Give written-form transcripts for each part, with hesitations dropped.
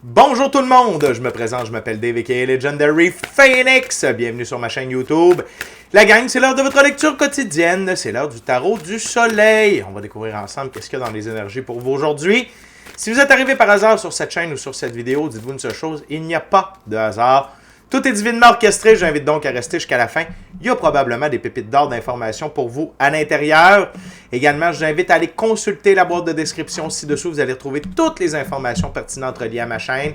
Bonjour tout le monde, je me présente, je m'appelle Dave aka Legendary Phoenix. Bienvenue sur ma chaîne YouTube. La gang, c'est l'heure de votre lecture quotidienne, c'est l'heure du tarot du soleil. On va découvrir ensemble qu'est-ce qu'il y a dans les énergies pour vous aujourd'hui. Si vous êtes arrivé par hasard sur cette chaîne ou sur cette vidéo, dites-vous une seule chose, il n'y a pas de hasard. Tout est divinement orchestré, j'invite donc à rester jusqu'à la fin. Il y a probablement des pépites d'or d'informations pour vous à l'intérieur. Également, je vous invite à aller consulter la boîte de description ci-dessous. Vous allez retrouver toutes les informations pertinentes reliées à ma chaîne,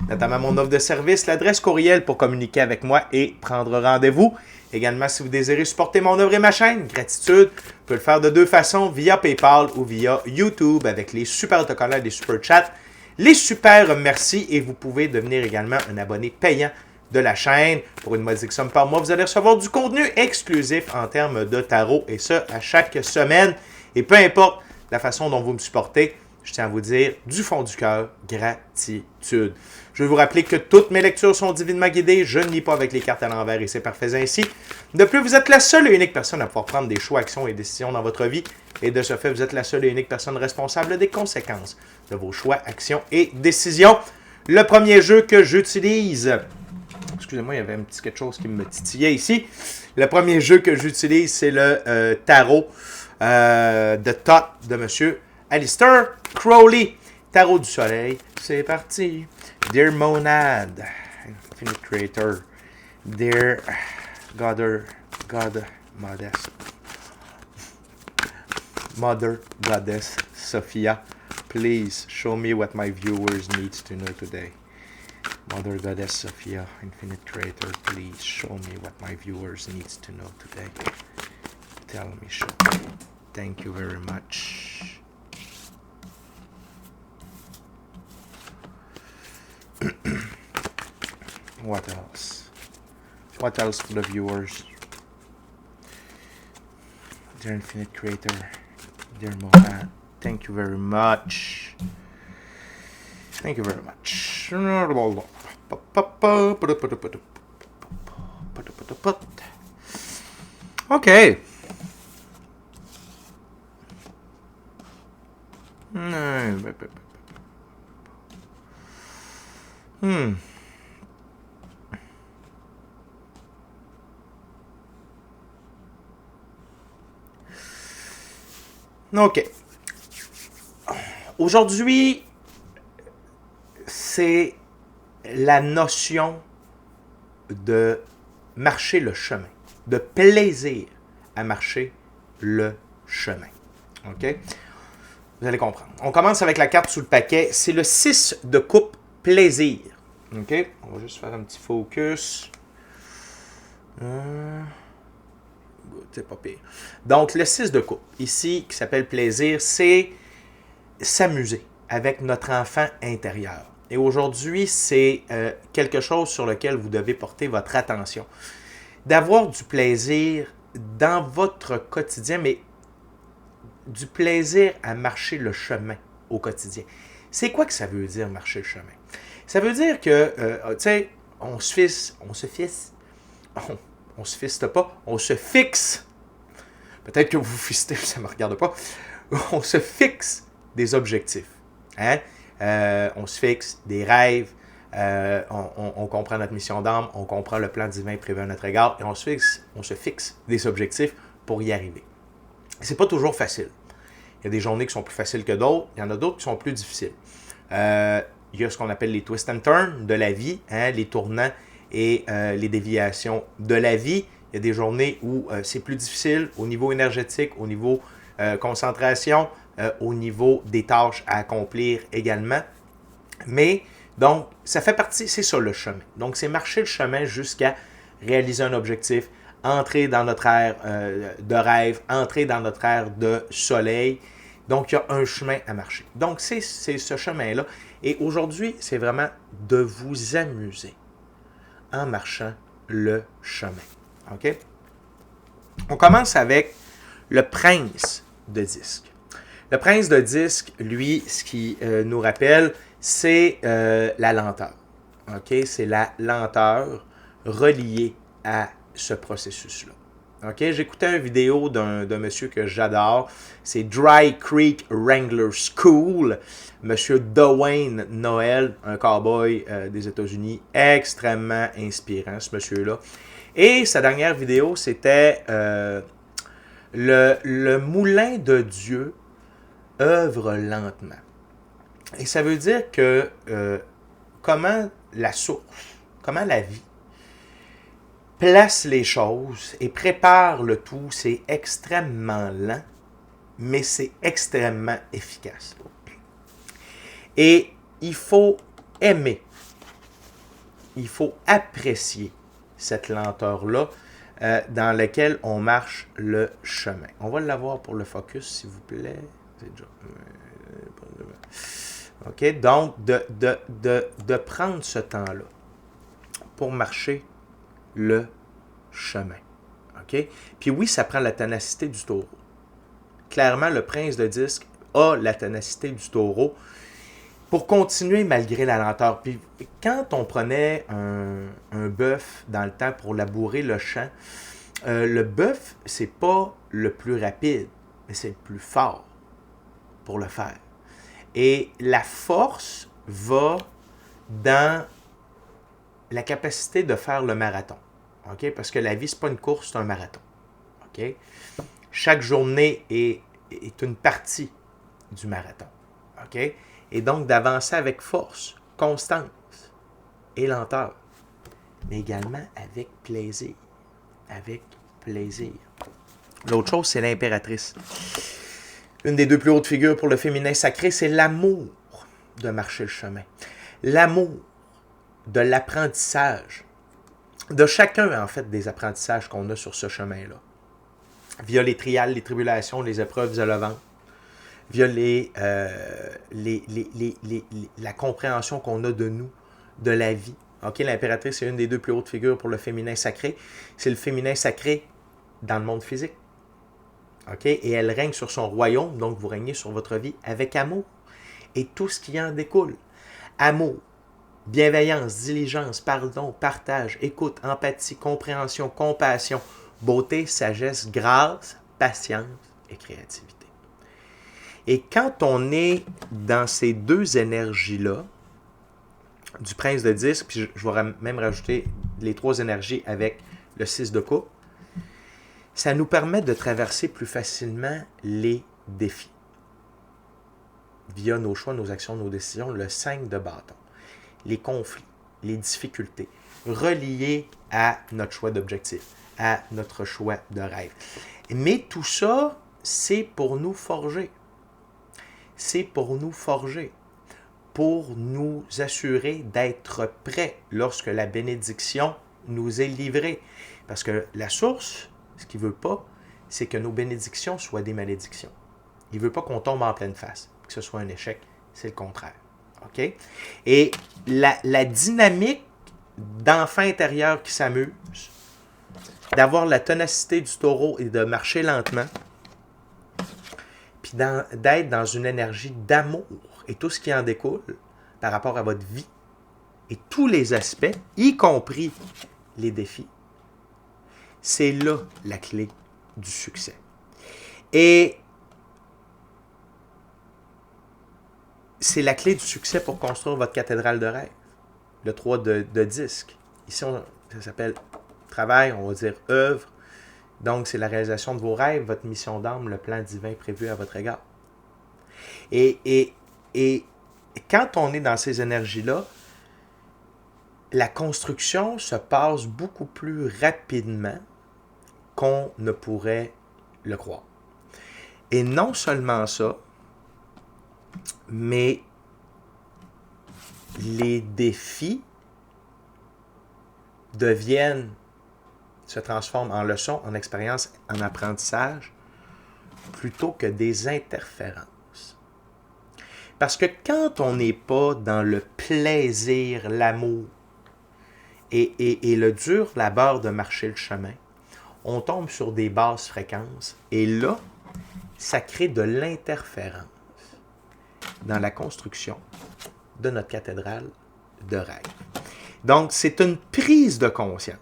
notamment mon offre de service, l'adresse courriel pour communiquer avec moi et prendre rendez-vous. Également, si vous désirez supporter mon œuvre et ma chaîne, gratitude, vous pouvez le faire de deux façons, via PayPal ou via YouTube avec les super autocollants et les super chats, les super merci, et vous pouvez devenir également un abonné payant de la chaîne. Pour une modique somme par mois, vous allez recevoir du contenu exclusif en termes de tarot, et ce, à chaque semaine. Et peu importe la façon dont vous me supportez, je tiens à vous dire, du fond du cœur, gratitude. Je vais vous rappeler que toutes mes lectures sont divinement guidées. Je ne lis pas avec les cartes à l'envers et c'est parfait ainsi. De plus, vous êtes la seule et unique personne à pouvoir prendre des choix, actions et décisions dans votre vie. Et de ce fait, vous êtes la seule et unique personne responsable des conséquences de vos choix, actions et décisions. Le premier jeu que j'utilise... Excusez-moi, il y avait un petit quelque chose qui me titillait ici. Le premier jeu que j'utilise, c'est le tarot de Thoth de M. Aleister Crowley. Tarot du soleil, c'est parti. Dear Monad, Infinite Creator, Dear God Mother Goddess Sophia, please show me what my viewers need to know today. Mother Goddess Sophia, Infinite Creator, please show me what my viewers need to know today. Tell me, show me. Thank you very much. What else? What else for the viewers? Dear Infinite Creator, dear Mohan, thank you very much. Thank you very much. Okay. OK. Aujourd'hui, c'est la notion de marcher le chemin, de plaisir à marcher le chemin. OK? Vous allez comprendre. On commence avec la carte sous le paquet. C'est le 6 de coupe plaisir. OK? On va juste faire un petit focus. C'est pas pire. Donc, le 6 de coupe, ici, qui s'appelle plaisir, c'est s'amuser avec notre enfant intérieur. Et aujourd'hui, c'est quelque chose sur lequel vous devez porter votre attention. D'avoir du plaisir dans votre quotidien, mais du plaisir à marcher le chemin au quotidien. C'est quoi que ça veut dire, marcher le chemin? Ça veut dire que, tu sais, on se fixe. Peut-être que vous fistez, ça ne me regarde pas. On se fixe des objectifs. Hein? On se fixe des rêves, on comprend notre mission d'âme, on comprend le plan divin prévu à notre égard, et on se fixe des objectifs pour y arriver. C'est pas toujours facile. Il y a des journées qui sont plus faciles que d'autres, il y en a d'autres qui sont plus difficiles. Il y a ce qu'on appelle les twist and turns de la vie, hein, les tournants et les déviations de la vie. Il y a des journées où c'est plus difficile au niveau énergétique, au niveau concentration, au niveau des tâches à accomplir également. Mais, donc, ça fait partie, c'est ça le chemin. Donc, c'est marcher le chemin jusqu'à réaliser un objectif, entrer dans notre ère de rêve, entrer dans notre ère de soleil. Donc, il y a un chemin à marcher. Donc, c'est ce chemin-là. Et aujourd'hui, c'est vraiment de vous amuser en marchant le chemin. OK? On commence avec le prince de disque. Le prince de disque, lui, ce qui nous rappelle, c'est la lenteur. OK? C'est la lenteur reliée à ce processus-là. OK? J'écoutais une vidéo d'un monsieur que j'adore. C'est Dry Creek Wrangler School. Monsieur Dwayne Noel, un cowboy des États-Unis, extrêmement inspirant, ce monsieur-là. Et sa dernière vidéo, c'était le moulin de Dieu œuvre lentement. Et ça veut dire que comment la source, comment la vie place les choses et prépare le tout, c'est extrêmement lent, mais c'est extrêmement efficace. Et il faut aimer, il faut apprécier cette lenteur-là dans laquelle on marche le chemin. On va l'avoir pour le focus, s'il vous plaît. OK? Donc, de prendre ce temps-là pour marcher le chemin. OK? Puis oui, ça prend la ténacité du taureau. Clairement, le prince de disque a la ténacité du taureau pour continuer malgré la lenteur. Puis quand on prenait un bœuf dans le temps pour labourer le champ, le bœuf, c'est pas le plus rapide, mais c'est le plus fort pour le faire. Et la force va dans la capacité de faire le marathon. OK? Parce que la vie, ce n'est pas une course, c'est un marathon. OK? Chaque journée est une partie du marathon. OK? Et donc, d'avancer avec force, constance et lenteur. Mais également avec plaisir. Avec plaisir. L'autre chose, c'est l'impératrice. Une des deux plus hautes figures pour le féminin sacré, c'est l'amour de marcher le chemin. L'amour de l'apprentissage. De chacun, en fait, des apprentissages qu'on a sur ce chemin-là. Via les trials, les tribulations, les épreuves élevantes. Via la compréhension qu'on a de nous, de la vie. Okay, l'impératrice, c'est une des deux plus hautes figures pour le féminin sacré. C'est le féminin sacré dans le monde physique. Okay? Et elle règne sur son royaume, donc vous régnez sur votre vie avec amour. Et tout ce qui en découle. Amour, bienveillance, diligence, pardon, partage, écoute, empathie, compréhension, compassion, beauté, sagesse, grâce, patience et créativité. Et quand on est dans ces deux énergies-là, du prince de disque, puis je vais même rajouter les trois énergies avec le 6 de coupe, ça nous permet de traverser plus facilement les défis. Via nos choix, nos actions, nos décisions, le 5 de bâton. Les conflits, les difficultés, reliés à notre choix d'objectif, à notre choix de rêve. Mais tout ça, c'est pour nous forger. C'est pour nous forger, pour nous assurer d'être prêts lorsque la bénédiction nous est livrée. Parce que la source, ce qu'il ne veut pas, c'est que nos bénédictions soient des malédictions. Il ne veut pas qu'on tombe en pleine face, que ce soit un échec, c'est le contraire. OK? Et la dynamique d'enfant intérieur qui s'amuse, d'avoir la ténacité du taureau et de marcher lentement, puis d'être dans une énergie d'amour et tout ce qui en découle par rapport à votre vie et tous les aspects, y compris les défis, c'est là la clé du succès. Et c'est la clé du succès pour construire votre cathédrale de rêve, le 3 de disque. Ici, ça s'appelle travail, on va dire œuvre. Donc, c'est la réalisation de vos rêves, votre mission d'âme, le plan divin prévu à votre égard. Et quand on est dans ces énergies-là, la construction se passe beaucoup plus rapidement qu'on ne pourrait le croire. Et non seulement ça, mais les défis se transforment en leçons, en expériences, en apprentissage, plutôt que des interférences. Parce que quand on n'est pas dans le plaisir, l'amour et le dur labeur de marcher le chemin, on tombe sur des basses fréquences et là, ça crée de l'interférence dans la construction de notre cathédrale de rêve. Donc, c'est une prise de conscience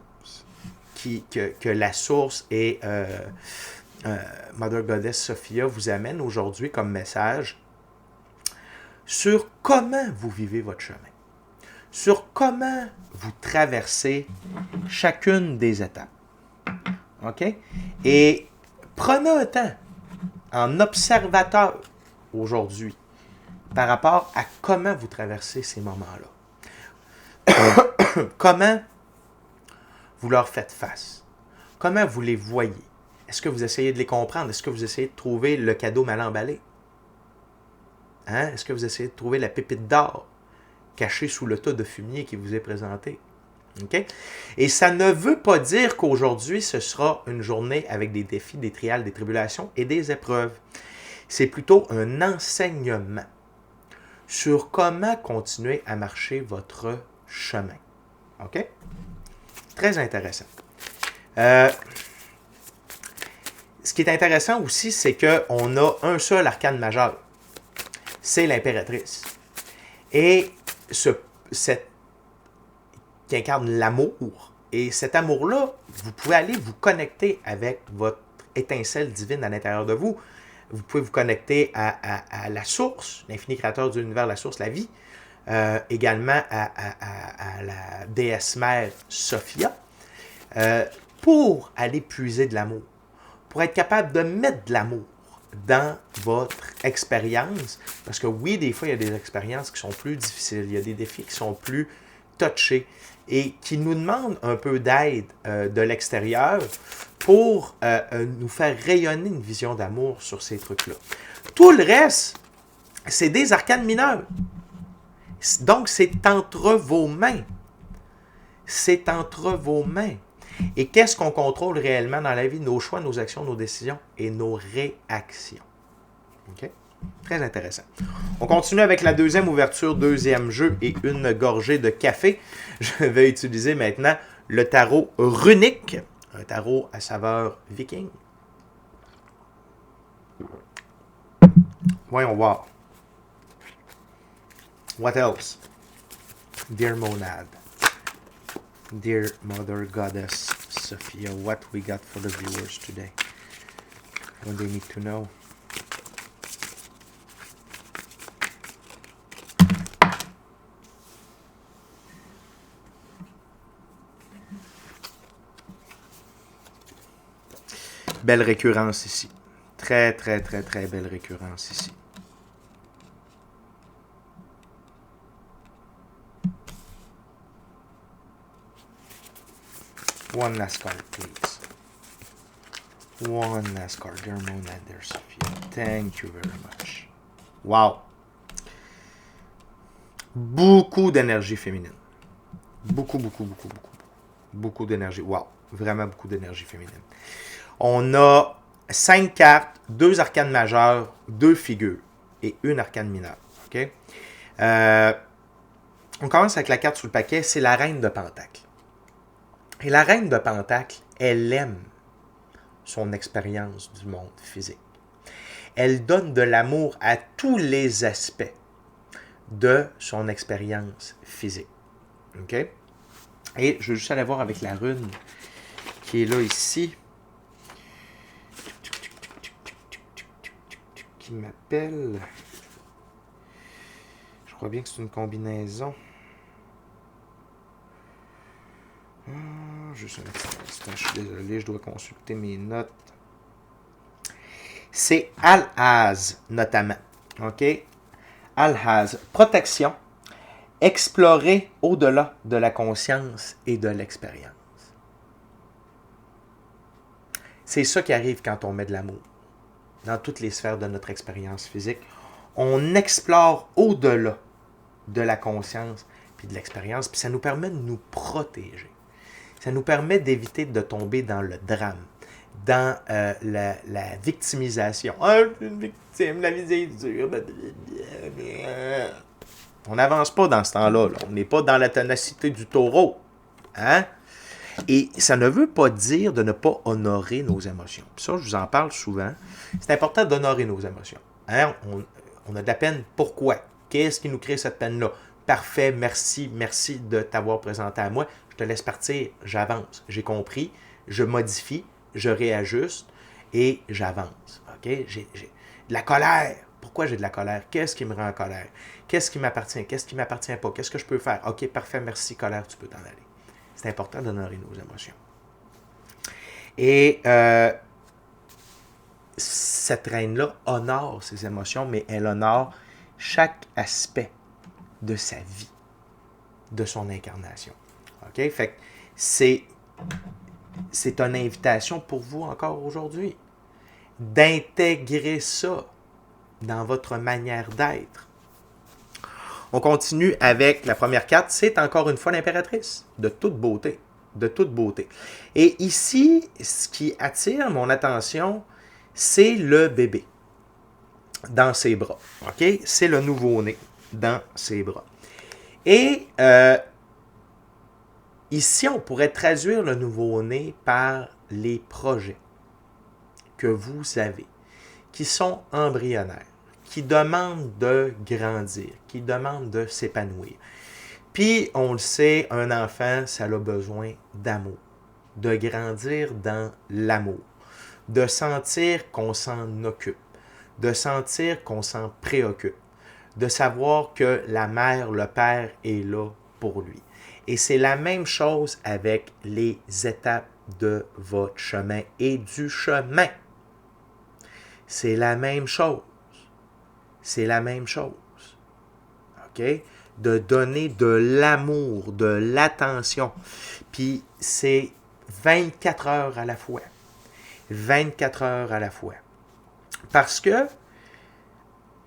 que la source et Mother Goddess Sophia vous amènent aujourd'hui comme message sur comment vous vivez votre chemin, sur comment vous traversez chacune des étapes. OK? Et prenez un temps en observateur aujourd'hui par rapport à comment vous traversez ces moments-là. Comment vous leur faites face. Comment vous les voyez. Est-ce que vous essayez de les comprendre? Est-ce que vous essayez de trouver le cadeau mal emballé? Hein? Est-ce que vous essayez de trouver la pépite d'or cachée sous le tas de fumier qui vous est présenté? Okay? Et ça ne veut pas dire qu'aujourd'hui, ce sera une journée avec des défis, des trials, des tribulations et des épreuves. C'est plutôt un enseignement sur comment continuer à marcher votre chemin. OK? Très intéressant. Ce qui est intéressant aussi, c'est qu'on a un seul arcane majeur. C'est l'impératrice. Et cette qui incarne l'amour. Et cet amour-là, vous pouvez aller vous connecter avec votre étincelle divine à l'intérieur de vous. Vous pouvez vous connecter à la source, l'infini créateur de l'univers, la source, la vie. Également à la déesse mère Sophia. Pour aller puiser de l'amour. Pour être capable de mettre de l'amour dans votre expérience. Parce que oui, des fois, il y a des expériences qui sont plus difficiles. Il y a des défis qui sont plus touchés et qui nous demandent un peu d'aide de l'extérieur pour nous faire rayonner une vision d'amour sur ces trucs-là. Tout le reste, c'est des arcanes mineurs. Donc, c'est entre vos mains. C'est entre vos mains. Et qu'est-ce qu'on contrôle réellement dans la vie? Nos choix, nos actions, nos décisions et nos réactions. OK? Très intéressant. On continue avec la deuxième ouverture, deuxième jeu et une gorgée de café. Je vais utiliser maintenant le tarot runique, un tarot à saveur viking. Voyons voir. What else? Dear Monad. Dear Mother Goddess Sophia, what we got for the viewers today? What they need to know? Belle récurrence ici. Très, très, très, très belle récurrence ici. One last card, please. One last card. Dear Monad, dear Sophia. Thank you very much. Wow. Beaucoup d'énergie féminine. Beaucoup, beaucoup, beaucoup, beaucoup. Beaucoup d'énergie. Wow. Vraiment beaucoup d'énergie féminine. On a 5 cartes, 2 arcanes majeures, 2 figures et une arcane mineure. OK? On commence avec la carte sous le paquet, c'est la reine de Pentacle. Et la reine de Pentacle, elle aime son expérience du monde physique. Elle donne de l'amour à tous les aspects de son expérience physique. OK? Et je vais juste aller voir avec la rune qui est là ici. Qui m'appelle. Je crois bien que c'est une combinaison. Juste un petit instant, je suis désolé, je dois consulter mes notes. C'est Alhaz, notamment. OK? Alhaz, protection, explorer au-delà de la conscience et de l'expérience. C'est ça qui arrive quand on met de l'amour. Dans toutes les sphères de notre expérience physique, on explore au-delà de la conscience puis de l'expérience, puis ça nous permet de nous protéger. Ça nous permet d'éviter de tomber dans le drame, dans la victimisation. Ah, je suis une victime, la vie est dure. On n'avance pas dans ce temps-là. Là. On n'est pas dans la ténacité du taureau. Hein? Et ça ne veut pas dire de ne pas honorer nos émotions. Puis ça, je vous en parle souvent. C'est important d'honorer nos émotions. Hein? On a de la peine. Pourquoi? Qu'est-ce qui nous crée cette peine-là? Parfait, merci de t'avoir présenté à moi. Je te laisse partir, j'avance. J'ai compris. je modifie, je réajuste et j'avance. OK? J'ai de la colère. Pourquoi j'ai de la colère? Qu'est-ce qui me rend en colère? Qu'est-ce qui m'appartient? Qu'est-ce qui ne m'appartient pas? Qu'est-ce que je peux faire? OK, parfait, merci, colère, tu peux t'en aller. C'est important d'honorer nos émotions. Et cette reine-là honore ses émotions, mais elle honore chaque aspect de sa vie, de son incarnation. OK? Fait que c'est une invitation pour vous encore aujourd'hui d'intégrer ça dans votre manière d'être. On continue avec la première carte. C'est encore une fois l'impératrice, de toute beauté. De toute beauté. Et ici, ce qui attire mon attention, c'est le bébé dans ses bras. OK? C'est le nouveau-né dans ses bras. Et ici, on pourrait traduire le nouveau-né par les projets que vous avez, qui sont embryonnaires, qui demandent de grandir, qui demandent de s'épanouir. Puis, on le sait, un enfant, ça a besoin d'amour, de grandir dans l'amour, de sentir qu'on s'en occupe, de sentir qu'on s'en préoccupe, de savoir que la mère, le père est là pour lui. Et c'est la même chose avec les étapes de votre chemin et du chemin. C'est la même chose. C'est la même chose. OK? De donner de l'amour, de l'attention. Puis c'est 24 heures à la fois. 24 heures à la fois. Parce que,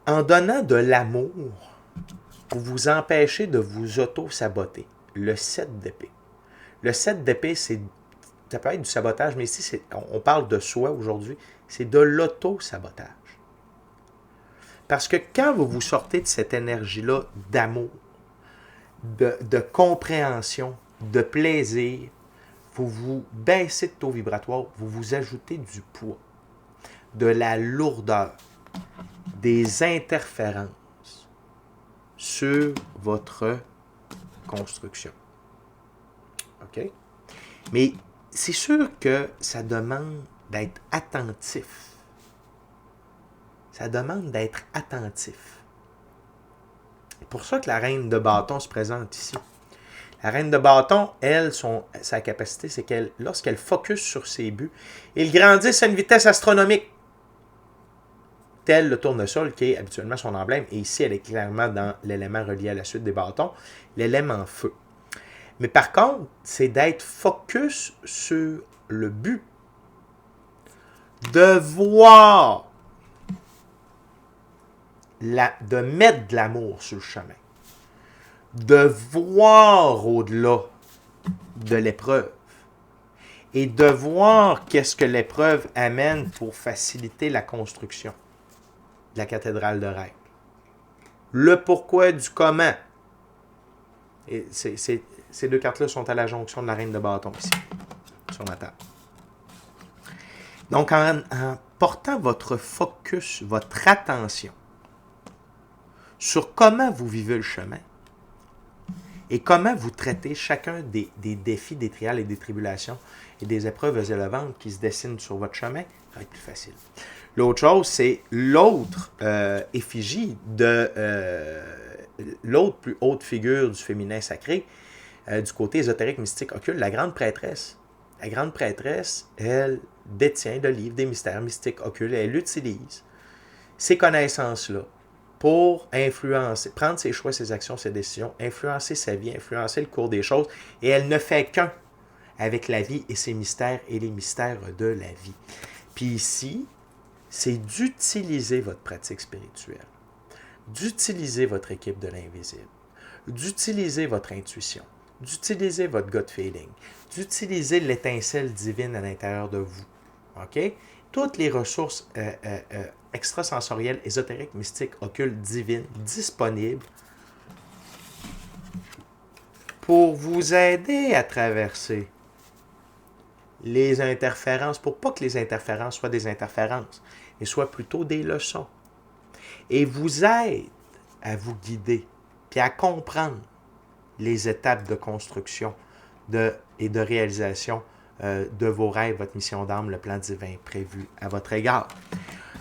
en donnant de l'amour, vous vous empêchez de vous auto-saboter. Le 7 d'épée. Le 7 d'épée, ça peut être du sabotage, mais ici, on parle de soi aujourd'hui. C'est de l'auto-sabotage. Parce que quand vous vous sortez de cette énergie-là d'amour, de compréhension, de plaisir, vous vous baissez de taux vibratoire, vous vous ajoutez du poids, de la lourdeur, des interférences sur votre construction. OK? Mais c'est sûr que ça demande d'être attentif. Ça demande d'être attentif. C'est pour ça que la reine de bâton se présente ici. La reine de bâton, elle, sa capacité, c'est qu'elle, lorsqu'elle focus sur ses buts, ils grandissent à une vitesse astronomique. Tel le tournesol qui est habituellement son emblème. Et ici, elle est clairement dans l'élément relié à la suite des bâtons, l'élément feu. Mais par contre, c'est d'être focus sur le but. De voir, de mettre de l'amour sur le chemin. De voir au-delà de l'épreuve. Et de voir qu'est-ce que l'épreuve amène pour faciliter la construction de la cathédrale de Reims. Le pourquoi du comment. Et ces deux cartes-là sont à la jonction de la reine de bâton ici, sur ma table. Donc, en portant votre focus, votre attention sur comment vous vivez le chemin et comment vous traitez chacun des défis, des trials et des tribulations et des épreuves élevantes qui se dessinent sur votre chemin, ça va être plus facile. L'autre chose, c'est l'autre effigie de l'autre plus haute figure du féminin sacré, du côté ésotérique, mystique, occulte, la grande prêtresse. La grande prêtresse, elle détient le livre des mystères mystiques occultes. Elle utilise ces connaissances-là pour influencer, prendre ses choix, ses actions, ses décisions, influencer sa vie, influencer le cours des choses. Et elle ne fait qu'un avec la vie et ses mystères et les mystères de la vie. Puis ici, c'est d'utiliser votre pratique spirituelle, d'utiliser votre équipe de l'invisible, d'utiliser votre intuition, d'utiliser votre gut feeling, d'utiliser l'étincelle divine à l'intérieur de vous. OK? Toutes les ressources extrasensorielles, ésotériques, mystiques, occultes, divines, disponibles pour vous aider à traverser les interférences, pour pas que les interférences soient des interférences, mais soient plutôt des leçons. Et vous aide à vous guider, puis à comprendre les étapes de construction et de réalisation de vos rêves, votre mission d'âme, le plan divin prévu à votre égard.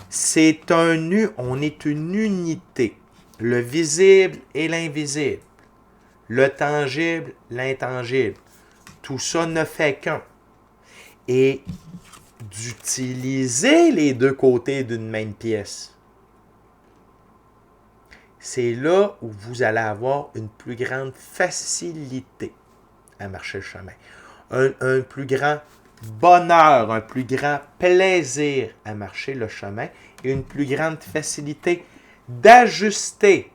C'est on est une unité. Le visible et l'invisible. Le tangible, l'intangible. Tout ça ne fait qu'un. Et d'utiliser les deux côtés d'une même pièce. C'est là où vous allez avoir une plus grande facilité à marcher le chemin. Un plus grand bonheur, un plus grand plaisir à marcher le chemin et une plus grande facilité d'ajuster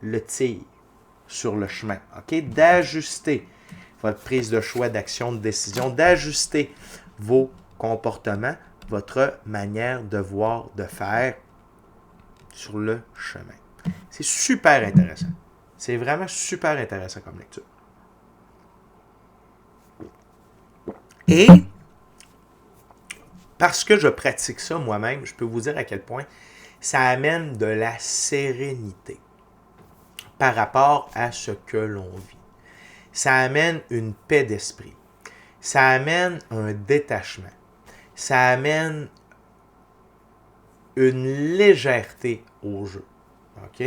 le tir sur le chemin. OK? D'ajuster votre prise de choix, d'action, de décision, d'ajuster vos comportements, votre manière de voir, de faire sur le chemin. C'est super intéressant. C'est vraiment super intéressant comme lecture. Et parce que je pratique ça moi-même, je peux vous dire à quel point ça amène de la sérénité par rapport à ce que l'on vit. Ça amène une paix d'esprit. Ça amène un détachement. Ça amène une légèreté au jeu. OK?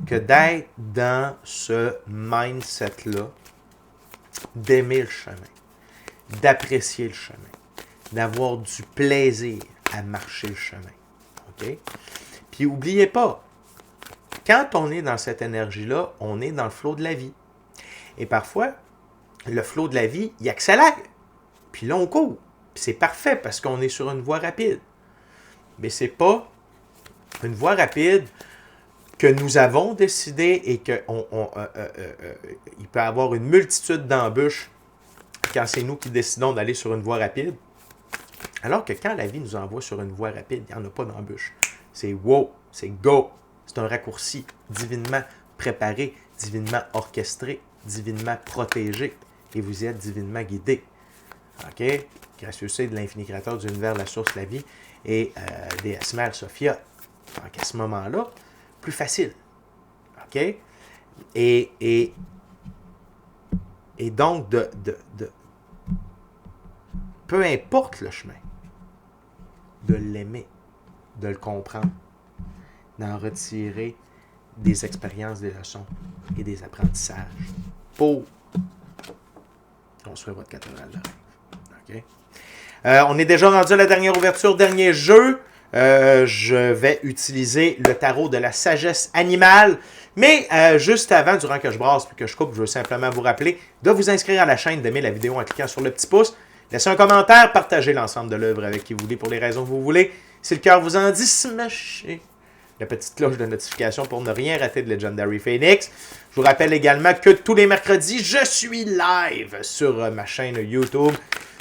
Que d'être dans ce mindset-là, d'aimer le chemin, d'apprécier le chemin, d'avoir du plaisir à marcher le chemin. OK? Puis n'oubliez pas, quand on est dans cette énergie-là, on est dans le flot de la vie. Et parfois, le flot de la vie, il accélère. Puis là, on court. Puis c'est parfait parce qu'on est sur une voie rapide. Mais c'est pas une voie rapide que nous avons décidé et qu'il peut y avoir une multitude d'embûches quand c'est nous qui décidons d'aller sur une voie rapide. Alors que quand la vie nous envoie sur une voie rapide, il n'y en a pas d'embûche. C'est wow, c'est go. C'est un raccourci divinement préparé, divinement orchestré, divinement protégé. Et vous y êtes divinement guidé. OK? Gracieuseté de l'infini créateur de l'univers, la source, la vie, et déesse mère Sophia. Donc à ce moment-là, plus facile. OK? Et donc, peu importe le chemin, de l'aimer, de le comprendre, d'en retirer des expériences, des leçons et des apprentissages pour construire votre cathédrale de rêve. OK? On est déjà rendu à la dernière ouverture, dernier jeu. Je vais utiliser le tarot de la sagesse animale. Mais juste avant, durant que je brasse puis que je coupe, je veux simplement vous rappeler de vous inscrire à la chaîne, d'aimer la vidéo en cliquant sur le petit pouce. Laissez un commentaire, partagez l'ensemble de l'œuvre avec qui vous voulez pour les raisons que vous voulez. Si le cœur vous en dit, smashez la petite cloche de notification pour ne rien rater de Legendary Phoenix. Je vous rappelle également que tous les mercredis, je suis live sur ma chaîne YouTube.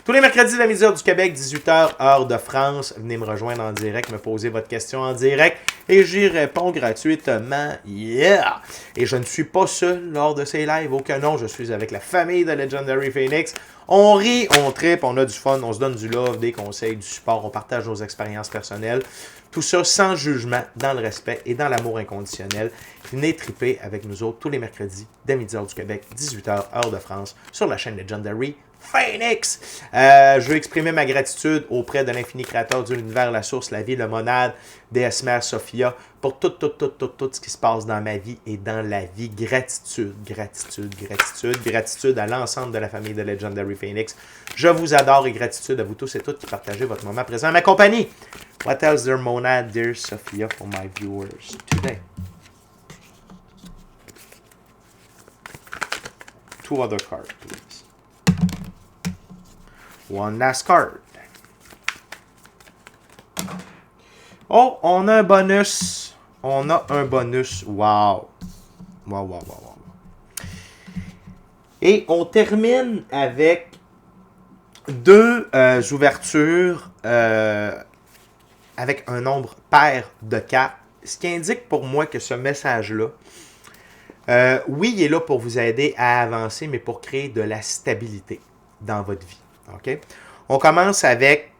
Tous les mercredis de la midi heure du Québec, 18h, heure de France. Venez me rejoindre en direct, me poser votre question en direct et j'y réponds gratuitement. Yeah! Et je ne suis pas seul lors de ces lives. Oh que non, je suis avec la famille de Legendary Phoenix. On rit, on tripe, on a du fun, on se donne du love, des conseils, du support, on partage nos expériences personnelles. Tout ça sans jugement, dans le respect et dans l'amour inconditionnel. Venez triper avec nous autres tous les mercredis, dès midi heure du Québec, 18h, heure de France, sur la chaîne Legendary Phoenix. Je veux exprimer ma gratitude auprès de l'infini créateur de l'univers, la source, la vie, le monade, déesse mère Sophia, pour tout ce qui se passe dans ma vie et dans la vie. Gratitude, gratitude, gratitude, gratitude à l'ensemble de la famille de Legendary Phoenix. Je vous adore et gratitude à vous tous et toutes qui partagez votre moment présent à ma compagnie. What else, dear monad, dear Sophia, for my viewers today? Two other cards, please. One last card. Oh, on a un bonus. On a un bonus. Wow. Wow. Et on termine avec deux ouvertures avec un nombre pair de cartes. Ce qui indique pour moi que ce message-là, oui, il est là pour vous aider à avancer, mais pour créer de la stabilité dans votre vie. OK? On commence avec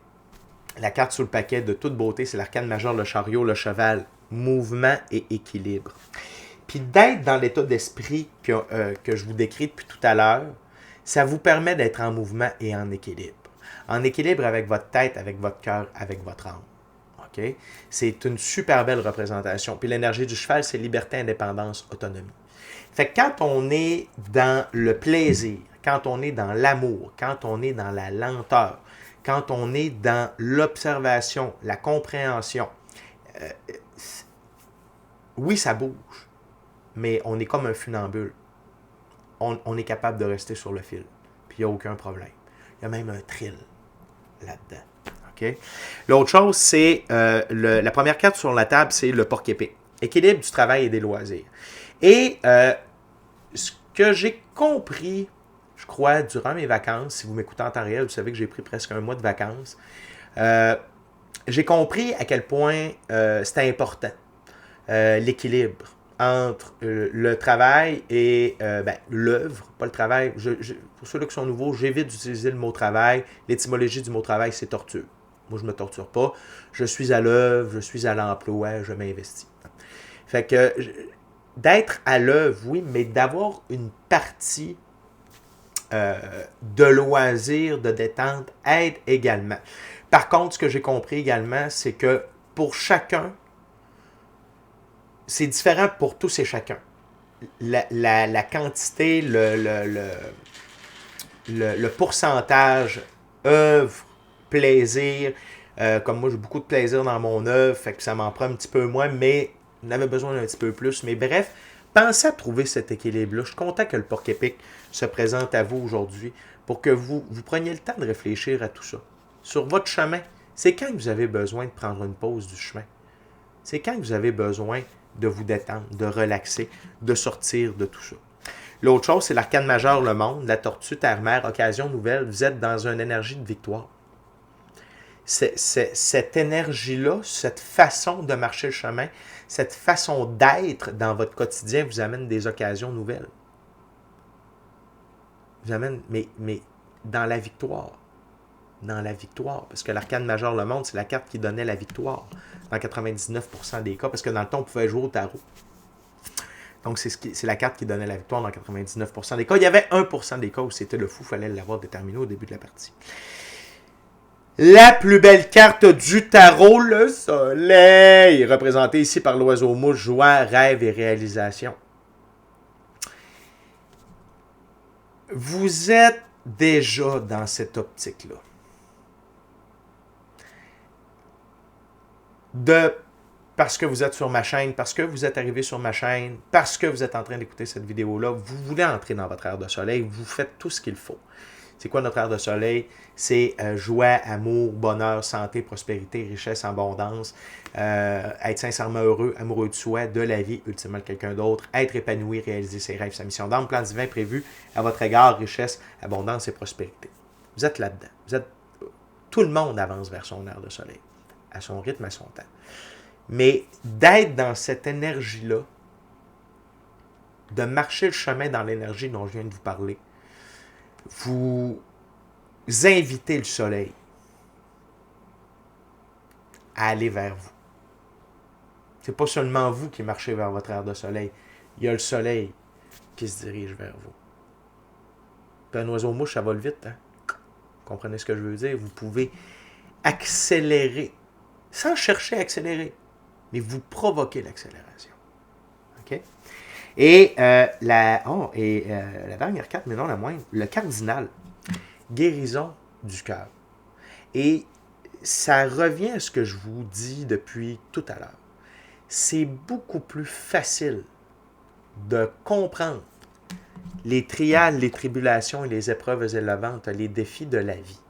la carte sous le paquet de toute beauté, c'est l'arcane majeur, le chariot, le cheval, mouvement et équilibre. Puis d'être dans l'état d'esprit que je vous décris depuis tout à l'heure, Ça vous permet d'être en mouvement et en équilibre. En équilibre avec votre tête, avec votre cœur, avec votre âme. Okay? C'est une super belle représentation. Puis l'énergie du cheval, c'est liberté, indépendance, autonomie. Fait que quand on est dans le plaisir, quand on est dans l'amour, quand on est dans la lenteur, quand on est dans l'observation, la compréhension, oui, ça bouge, mais on est comme un funambule. On est capable de rester sur le fil. Puis il n'y a aucun problème. Il y a même un thrill là-dedans. Okay? L'autre chose, c'est la première carte sur la table, c'est le porc-épée. Équilibre du travail et des loisirs. Et ce que j'ai compris, je crois, durant mes vacances, si vous m'écoutez en temps réel, vous savez que j'ai pris presque un mois de vacances, j'ai compris à quel point c'était important, l'équilibre entre le travail et l'œuvre, pas le travail. Pour ceux-là qui sont nouveaux, j'évite d'utiliser le mot travail. L'étymologie du mot travail, c'est torture. Moi, je ne me torture pas. Je suis à l'œuvre, je suis à l'emploi, je m'investis. Fait que d'être à l'œuvre, oui, mais d'avoir une partie de loisirs, de détente, aide également. Par contre, ce que j'ai compris également, c'est que pour chacun, c'est différent pour tous et chacun. La quantité, le pourcentage, œuvre, plaisir, comme moi j'ai beaucoup de plaisir dans mon œuvre, fait que ça m'en prend un petit peu moins, mais on avait besoin d'un petit peu plus. Mais bref, pensez à trouver cet équilibre-là. Je suis content que le porc-épic se présente à vous aujourd'hui pour que vous preniez le temps de réfléchir à tout ça. Sur votre chemin, c'est quand que vous avez besoin de prendre une pause du chemin. C'est quand que vous avez besoin de vous détendre, de relaxer, de sortir de tout ça. L'autre chose, c'est l'arcane majeur, le monde, la tortue, terre-mer, occasion nouvelle. Vous êtes dans une énergie de victoire. Cette énergie-là, cette façon de marcher le chemin, cette façon d'être dans votre quotidien vous amène des occasions nouvelles. Vous amène, mais dans la victoire. Dans la victoire. Parce que l'arcane majeur, le monde, c'est la carte qui donnait la victoire dans 99% des cas. Parce que dans le temps, on pouvait jouer au tarot. Donc, c'est la carte qui donnait la victoire dans 99% des cas. Il y avait 1% des cas où c'était le fou, il fallait l'avoir déterminé au début de la partie. La plus belle carte du tarot, le soleil, représenté ici par l'oiseau mouche, joie, rêve et réalisation. Vous êtes déjà dans cette optique-là. Parce que vous êtes sur ma chaîne, parce que vous êtes arrivé sur ma chaîne, parce que vous êtes en train d'écouter cette vidéo-là, vous voulez entrer dans votre ère de soleil, vous faites tout ce qu'il faut. C'est quoi notre ère de soleil? C'est joie, amour, bonheur, santé, prospérité, richesse, abondance, être sincèrement heureux, amoureux de soi, de la vie, ultimement de quelqu'un d'autre, être épanoui, réaliser ses rêves, sa mission d'âme, plan divin prévu à votre égard, richesse, abondance et prospérité. Vous êtes là-dedans. Tout le monde avance vers son ère de soleil, à son rythme, à son temps. Mais d'être dans cette énergie-là, de marcher le chemin dans l'énergie dont je viens de vous parler, vous invitez le soleil à aller vers vous. C'est pas seulement vous qui marchez vers votre ère de soleil. Il y a le soleil qui se dirige vers vous. Puis un oiseau mouche, ça vole vite. Hein? Vous comprenez ce que je veux dire? Vous pouvez accélérer, sans chercher à accélérer, mais vous provoquez l'accélération. OK? Et la dernière carte, mais non la moindre, le cardinal, guérison du cœur. Et ça revient à ce que je vous dis depuis tout à l'heure. C'est beaucoup plus facile de comprendre les trials, les tribulations et les épreuves élevantes, les défis de la vie.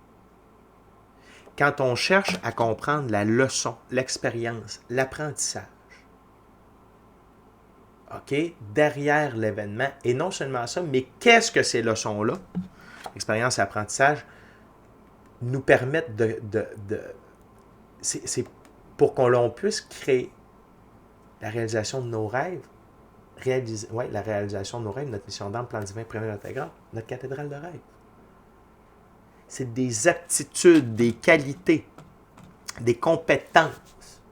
Quand on cherche à comprendre la leçon, l'expérience, l'apprentissage, OK, derrière l'événement, et non seulement ça, mais qu'est-ce que ces leçons-là, expérience et apprentissage, nous permettent c'est pour qu'on puisse créer la réalisation de nos rêves, la réalisation de nos rêves, notre mission d'âme, plan divin, premier intégral, notre cathédrale de rêve. C'est des aptitudes, des qualités, des compétences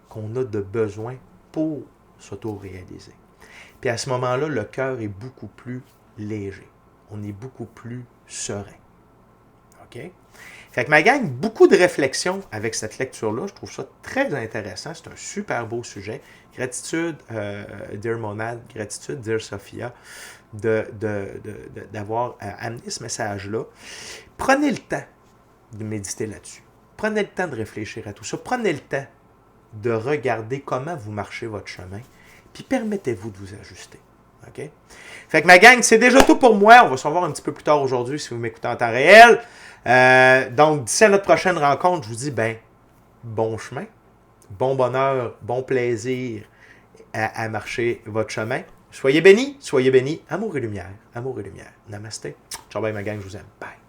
qu'on a de besoin pour s'auto-réaliser. Puis à ce moment-là, le cœur est beaucoup plus léger. on est beaucoup plus serein. OK? Fait que ma gang, beaucoup de réflexion avec cette lecture-là. Je trouve ça très intéressant. C'est un super beau sujet. Gratitude, Dear Monad, gratitude, Dear Sophia, d'avoir amené ce message-là. Prenez le temps de méditer là-dessus. Prenez le temps de réfléchir à tout ça. Prenez le temps de regarder comment vous marchez votre chemin. Puis permettez-vous de vous ajuster. OK? Fait que ma gang, c'est déjà tout pour moi. On va se revoir un petit peu plus tard aujourd'hui si vous m'écoutez en temps réel. Donc, d'ici à notre prochaine rencontre, je vous dis, bon chemin, bon bonheur, bon plaisir à marcher votre chemin. Soyez bénis, amour et lumière, amour et lumière. Namasté. Ciao, bye ma gang, je vous aime. Bye.